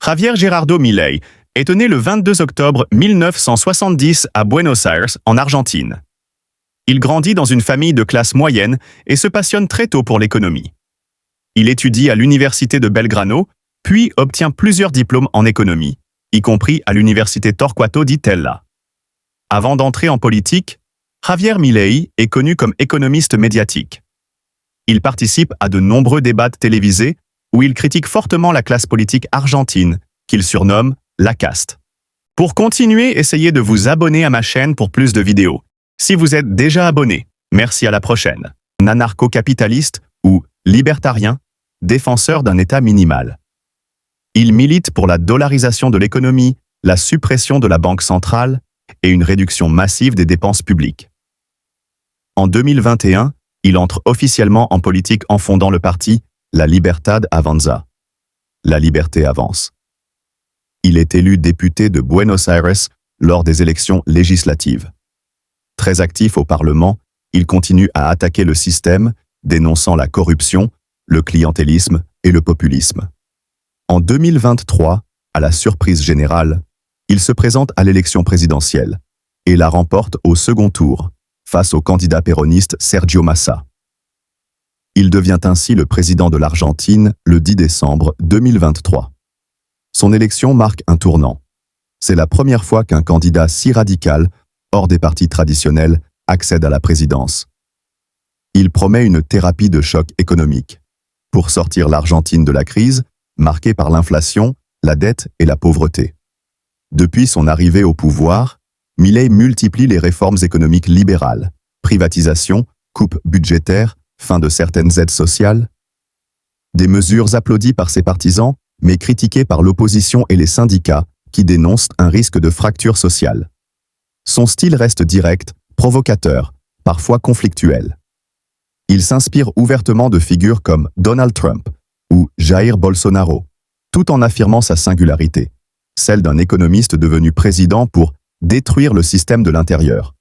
Javier Gerardo Milei est né le 22 octobre 1970 à Buenos Aires, en Argentine. Il grandit dans une famille de classe moyenne et se passionne très tôt pour l'économie. Il étudie à l'université de Belgrano, puis obtient plusieurs diplômes en économie, y compris à l'université Torquato di Tella. Avant d'entrer en politique, Javier Milei est connu comme économiste médiatique. Il participe à de nombreux débats télévisés où il critique fortement la classe politique argentine, qu'il surnomme la caste. Pour continuer, essayez de vous abonner à ma chaîne pour plus de vidéos. Si vous êtes déjà abonné, merci, à la prochaine. Anarcho-capitaliste ou libertarien, défenseur d'un État minimal. Il milite pour la dollarisation de l'économie, la suppression de la banque centrale et une réduction massive des dépenses publiques. En 2021, il entre officiellement en politique en fondant le parti La Libertad Avanza. La liberté avance. Il est élu député de Buenos Aires lors des élections législatives. Très actif au Parlement, il continue à attaquer le système, dénonçant la corruption, le clientélisme et le populisme. En 2023, à la surprise générale, il se présente à l'élection présidentielle et la remporte au second tour, face au candidat péroniste Sergio Massa. Il devient ainsi le président de l'Argentine le 10 décembre 2023. Son élection marque un tournant. C'est la première fois qu'un candidat si radical, hors des partis traditionnels, accède à la présidence. Il promet une thérapie de choc économique pour sortir l'Argentine de la crise, marquée par l'inflation, la dette et la pauvreté. Depuis son arrivée au pouvoir, Milei multiplie les réformes économiques libérales, privatisation, coupes budgétaires, fin de certaines aides sociales. Des mesures applaudies par ses partisans, mais critiquées par l'opposition et les syndicats, qui dénoncent un risque de fracture sociale. Son style reste direct, provocateur, parfois conflictuel. Il s'inspire ouvertement de figures comme Donald Trump ou Jair Bolsonaro, tout en affirmant sa singularité, celle d'un économiste devenu président pour détruire le système de l'intérieur.